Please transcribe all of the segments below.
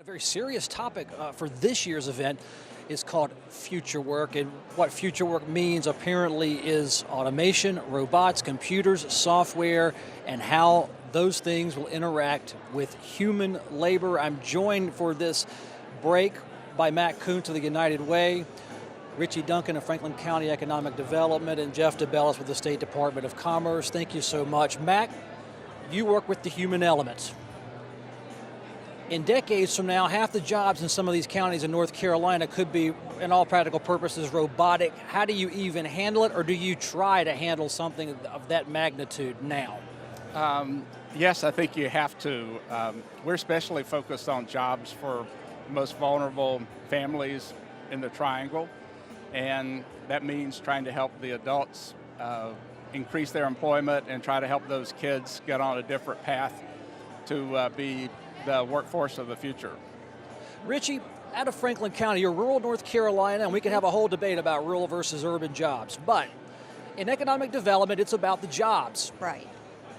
A very serious topic for this year's event is called Futurework, and what Futurework means apparently is automation, robots, computers, software, and how those things will interact with human labor. I'm joined for this break by Mack Koonce of the United Way, Richie, Duncan of Franklin County Economic Development, and Jeff Debellis with the State Department of Commerce. Thank you so much. Mack, you work with the human elements. In decades from now, half the jobs in some of these counties in North Carolina could be, in all practical purposes, robotic. How do you even handle it, or do you try to handle something of that magnitude now? Yes, I think you have to. We're especially focused on jobs for most vulnerable families in the Triangle, and that means trying to help the adults increase their employment and try to help those kids get on a different path to be the workforce of the future. Richie, out of Franklin County, you're rural North Carolina, and we can have a whole debate about rural versus urban jobs, but in economic development, it's about the jobs. Right.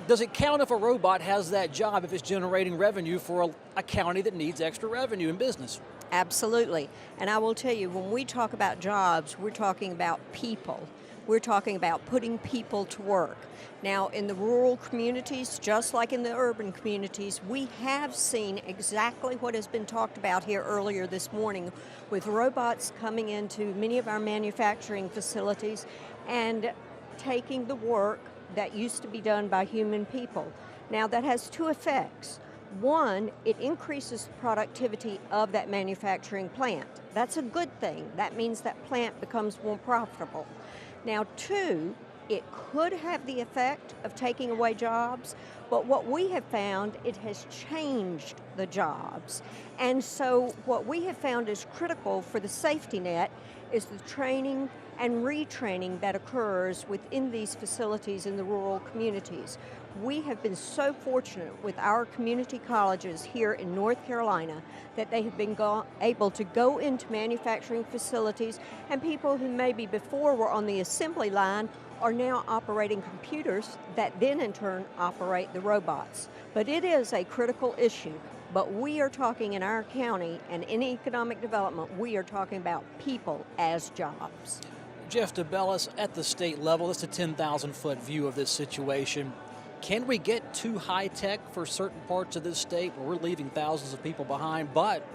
Does it count if a robot has that job if it's generating revenue for a county that needs extra revenue in business? Absolutely. And I will tell you, when we talk about jobs, we're talking about people. We're talking about putting people to work. Now, in the rural communities, just like in the urban communities, we have seen exactly what has been talked about here earlier this morning, with robots coming into many of our manufacturing facilities and taking the work that used to be done by human people. Now, that has two effects. One, it increases the productivity of that manufacturing plant. That's a good thing. That means that plant becomes more profitable. Now, two, it could have the effect of taking away jobs, but what we have found, it has changed the jobs. And so what we have found is critical for the safety net is the training and retraining that occurs within these facilities in the rural communities. We have been so fortunate with our community colleges here in North Carolina that they have been able to go into manufacturing facilities, and people who maybe before were on the assembly line are now operating computers that then in turn operate the robots. But it is a critical issue. But we are talking in our county and in economic development, we are talking about people as jobs. Jeff Debellis, at the state level, that's a 10,000-foot view of this situation. Can we get too high-tech for certain parts of this state where we're leaving thousands of people behind, but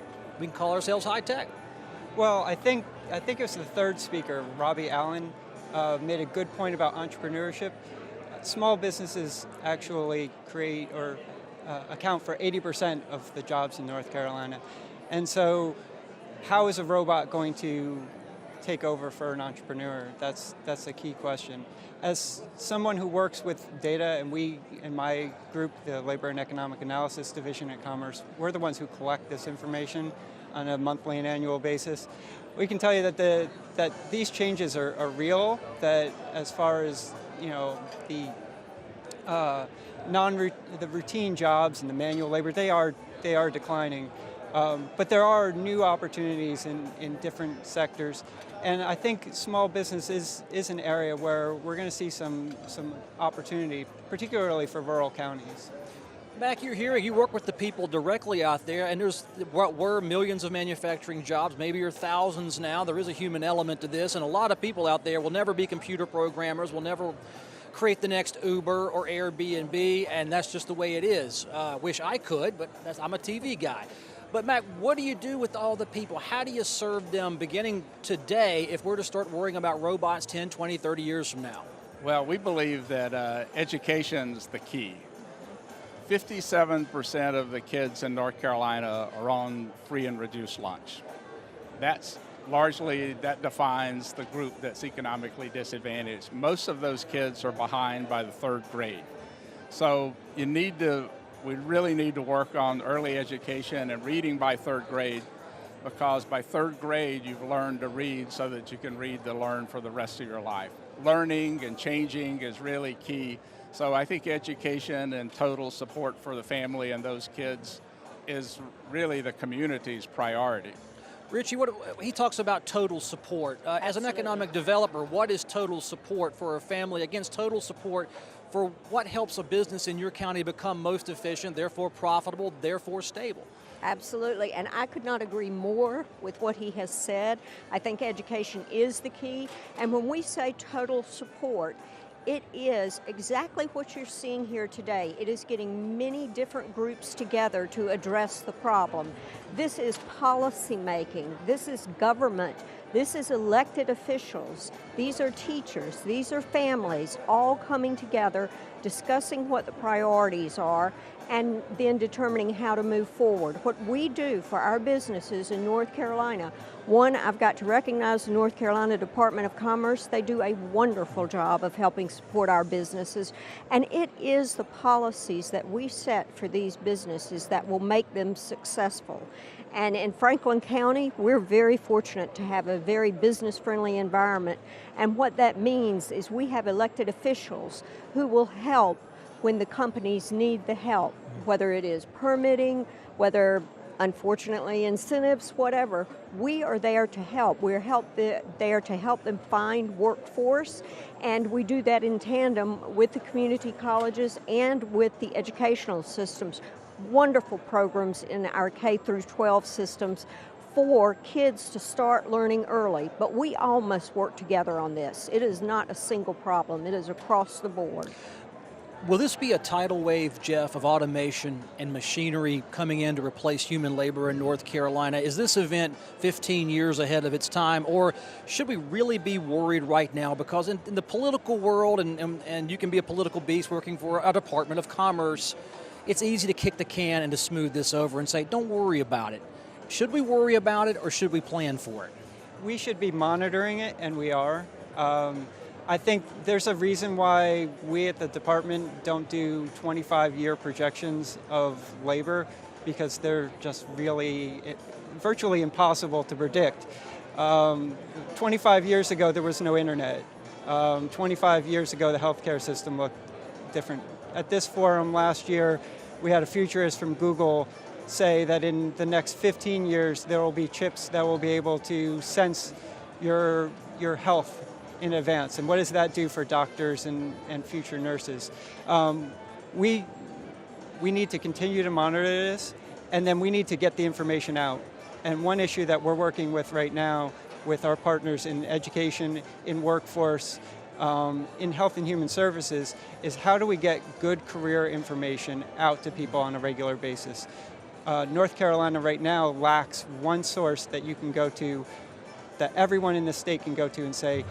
we can call ourselves high-tech? Well, I think it was the third speaker, Robbie Allen, made a good point about entrepreneurship. Small businesses actually create or account for 80% of the jobs in North Carolina. And so how is a robot going to take over for an entrepreneur? That's a key question. As someone who works with data, and we, in my group, the Labor and Economic Analysis Division at Commerce, we're the ones who collect this information on a monthly and annual basis. We can tell you that these changes are real, that as far as, you know, the routine jobs and the manual labor, they are declining. But there are new opportunities in different sectors. And I think small business is an area where we're going to see some opportunity, particularly for rural counties. Mack, you're here, you work with the people directly out there, and there's what were millions of manufacturing jobs, maybe you're thousands now. There is a human element to this, and a lot of people out there will never be computer programmers, will never create the next Uber or Airbnb, and that's just the way it is. Wish I could, but I'm a TV guy. But Mack, what do you do with all the people? How do you serve them beginning today if we're to start worrying about robots 10, 20, 30 years from now? Well, we believe that education's the key. 57% of the kids in North Carolina are on free and reduced lunch. That defines the group that's economically disadvantaged. Most of those kids are behind by the third grade. So we really need to work on early education and reading by third grade, because by third grade you've learned to read so that you can read to learn for the rest of your life. Learning and changing is really key. So I think education and total support for the family and those kids is really the community's priority. Richie, he talks about total support. As an economic developer, what is total support for a family against total support for what helps a business in your county become most efficient, therefore profitable, therefore stable. Absolutely, and I could not agree more with what he has said. I think education is the key, and when we say total support, it is exactly what you're seeing here today. It is getting many different groups together to address the problem. This is policy making, this is government, this is elected officials, these are teachers, these are families, all coming together, discussing what the priorities are, and then determining how to move forward. What we do for our businesses in North Carolina, one, I've got to recognize the North Carolina Department of Commerce. They do a wonderful job of helping support our businesses, and it is the policies that we set for these businesses that will make them successful. And in Franklin County, we're very fortunate to have a very business-friendly environment, and what that means is we have elected officials who will help when the companies need the help, whether it is permitting, whether, unfortunately, incentives, whatever. We are there to help. We're there to help them find workforce, and we do that in tandem with the community colleges and with the educational systems. Wonderful programs in our K through 12 systems for kids to start learning early, but we all must work together on this. It is not a single problem. It is across the board. Will this be a tidal wave, Jeff, of automation and machinery coming in to replace human labor in North Carolina? Is this event 15 years ahead of its time, or should we really be worried right now? Because in the political world, and you can be a political beast working for a Department of Commerce, it's easy to kick the can and to smooth this over and say, don't worry about it. Should we worry about it, or should we plan for it? We should be monitoring it, and we are. I think there's a reason why we at the department don't do 25-year projections of labor, because they're just really virtually impossible to predict. 25 years ago, there was no internet. 25 years ago, the healthcare system looked different. At this forum last year, we had a futurist from Google say that in the next 15 years, there will be chips that will be able to sense your health in advance. And what does that do for doctors and future nurses? We need to continue to monitor this, and then we need to get the information out. And one issue that we're working with right now with our partners in education, in workforce, in health and human services, is how do we get good career information out to people on a regular basis? North Carolina right now lacks one source that you can go to, that everyone in the state can go to and say,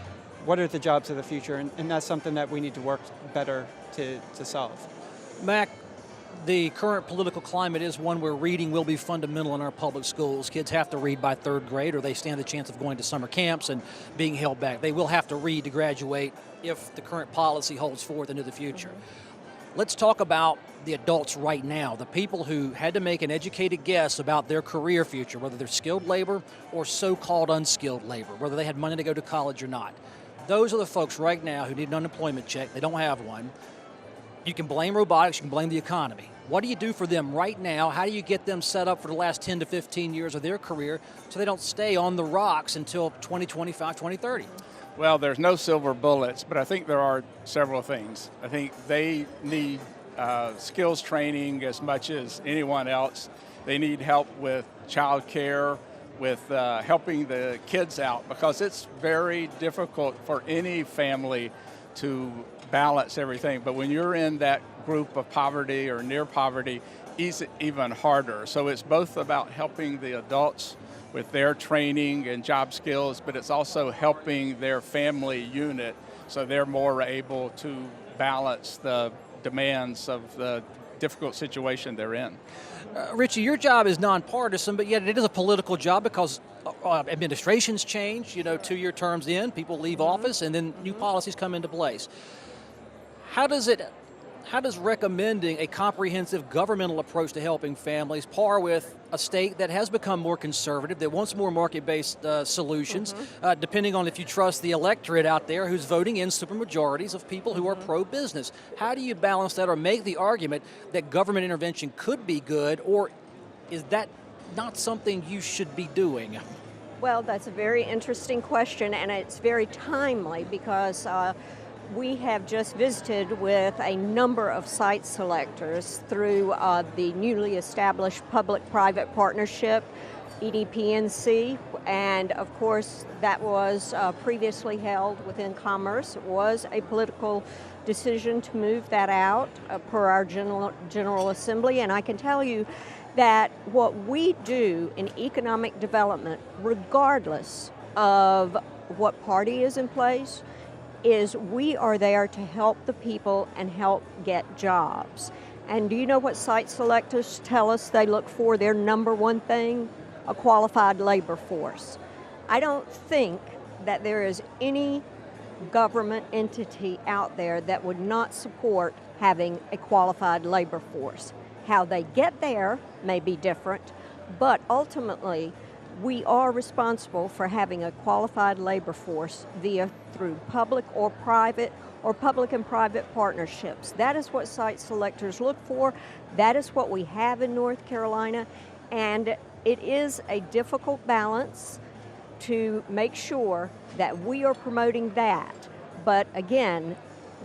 what are the jobs of the future? And that's something that we need to work better to solve. Mack, the current political climate is one where reading will be fundamental in our public schools. Kids have to read by third grade, or they stand the chance of going to summer camps and being held back. They will have to read to graduate if the current policy holds forth into the future. Let's talk about the adults right now, the people who had to make an educated guess about their career future, whether they're skilled labor or so-called unskilled labor, whether they had money to go to college or not. Those are the folks right now who need an unemployment check. They don't have one. You can blame robotics, you can blame the economy. What do you do for them right now? How do you get them set up for the last 10 to 15 years of their career so they don't stay on the rocks until 2025, 2030? Well, there's no silver bullets, but I think there are several things. I think they need skills training as much as anyone else. They need help with child care, with helping the kids out, because it's very difficult for any family to balance everything. But when you're in that group of poverty or near poverty, it's even harder. So it's both about helping the adults with their training and job skills, but it's also helping their family unit so they're more able to balance the demands of the difficult situation they're in. Richie, your job is nonpartisan, but yet it is a political job because administrations change, 2-year terms in, people leave office, and then new policies come into place. How does recommending a comprehensive governmental approach to helping families par with a state that has become more conservative, that wants more market-based solutions, depending on if you trust the electorate out there who's voting in supermajorities of people who are pro-business? How do you balance that or make the argument that government intervention could be good, or is that not something you should be doing? Well, that's a very interesting question, and it's very timely because We have just visited with a number of site selectors through the newly established public-private partnership, EDPNC, and of course that was previously held within Commerce. It was a political decision to move that out per our General Assembly, and I can tell you that what we do in economic development, regardless of what party is in place, is we are there to help the people and help get jobs. And do you know what site selectors tell us they look for? Their number one thing? A qualified labor force. I don't think that there is any government entity out there that would not support having a qualified labor force. How they get there may be different, but ultimately we are responsible for having a qualified labor force through public and private partnerships. That is what site selectors look for. That is what we have in North Carolina, and it is a difficult balance to make sure that we are promoting that. But again,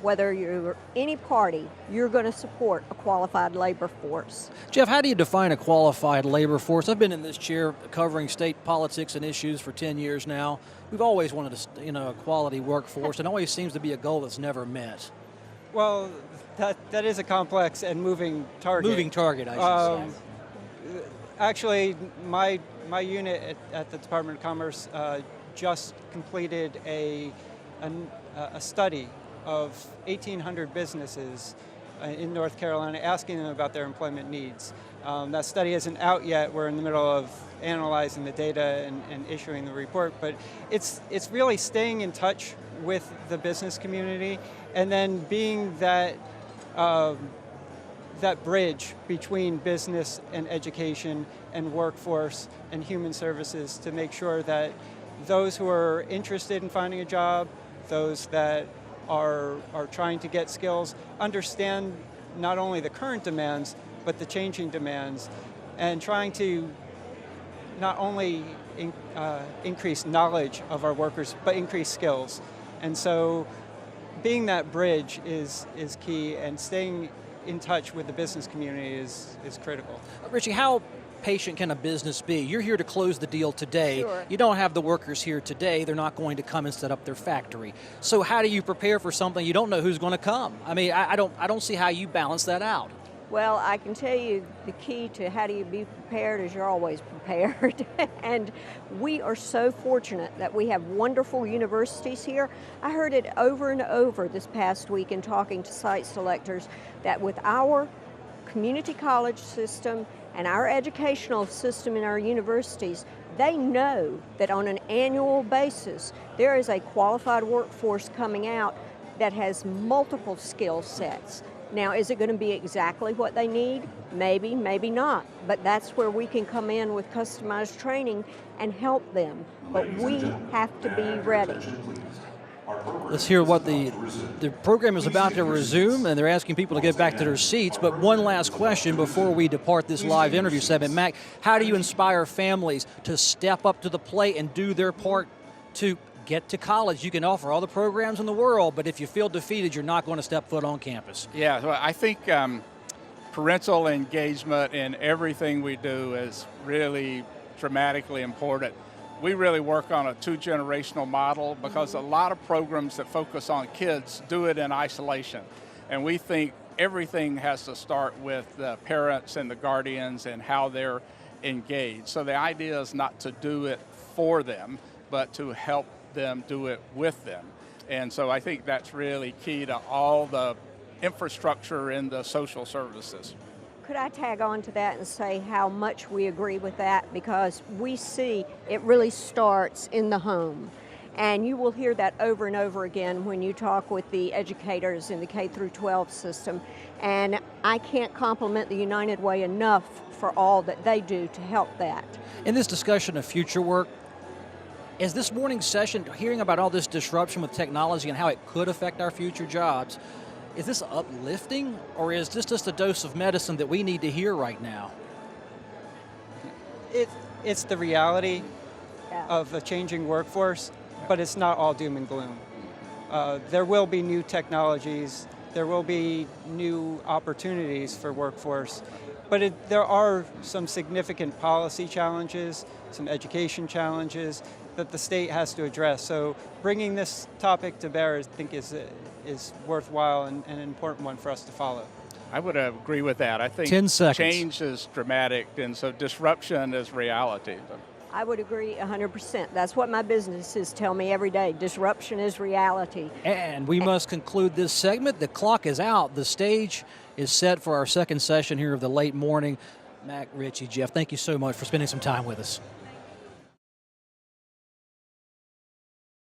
whether you're any party, you're going to support a qualified labor force. Jeff, how do you define a qualified labor force? I've been in this chair covering state politics and issues for 10 years now. We've always wanted a quality workforce, and it always seems to be a goal that's never met. Well, that is a complex and moving target. Moving target, I should say. Actually, my unit at the Department of Commerce just completed a study of 1,800 businesses in North Carolina, asking them about their employment needs. That study isn't out yet. We're in the middle of analyzing the data and issuing the report, but it's really staying in touch with the business community and then being that bridge between business and education and workforce and human services to make sure that those who are interested in finding a job, those that are trying to get skills, understand not only the current demands, but the changing demands, and trying to not only increase knowledge of our workers, but increase skills. And so being that bridge is key, and staying in touch with the business community is critical. Richie, how patient can a business be? You're here to close the deal today. Sure. You don't have the workers here today. They're not going to come and set up their factory. So how do you prepare for something you don't know who's going to come? I mean, I don't see how you balance that out. Well, I can tell you the key to how do you be prepared is you're always prepared. And we are so fortunate that we have wonderful universities here. I heard it over and over this past week in talking to site selectors that with our community college system and our educational system in our universities, they know that on an annual basis there is a qualified workforce coming out that has multiple skill sets. Now, is it going to be exactly what they need? Maybe, maybe not. But that's where we can come in with customized training and help them. But we have to be ready. Let's hear what the program is about to resume, and they're asking people to get back to their seats. But one last question before we depart this live interview segment. Mack, how do you inspire families to step up to the plate and do their part to get to college? You can offer all the programs in the world, but if you feel defeated, you're not going to step foot on campus. Yeah, well, I think parental engagement in everything we do is really dramatically important. We really work on a two-generational model because a lot of programs that focus on kids do it in isolation. And we think everything has to start with the parents and the guardians and how they're engaged. So the idea is not to do it for them, but to help them do it with them. And so I think that's really key to all the infrastructure in the social services. Could I tag on to that and say how much we agree with that? Because we see it really starts in the home. And you will hear that over and over again when you talk with the educators in the K through 12 system. And I can't compliment the United Way enough for all that they do to help that. In this discussion of future work, is this morning's session, hearing about all this disruption with technology and how it could affect our future jobs, is this uplifting, or is this just a dose of medicine that we need to hear right now? It's the reality of a changing workforce, but it's not all doom and gloom. there will be new technologies, there will be new opportunities for workforce, but there are some significant policy challenges, some education challenges that the state has to address. So bringing this topic to bear, I think, is worthwhile and an important one for us to follow. I would agree with that. I think 10 seconds. change is dramatic, and so disruption is reality. I would agree 100%. That's what my businesses tell me every day. Disruption is reality. And we must conclude this segment. The clock is out. The stage is set for our second session here of the late morning. Mack, Richie, Jeff, thank you so much for spending some time with us.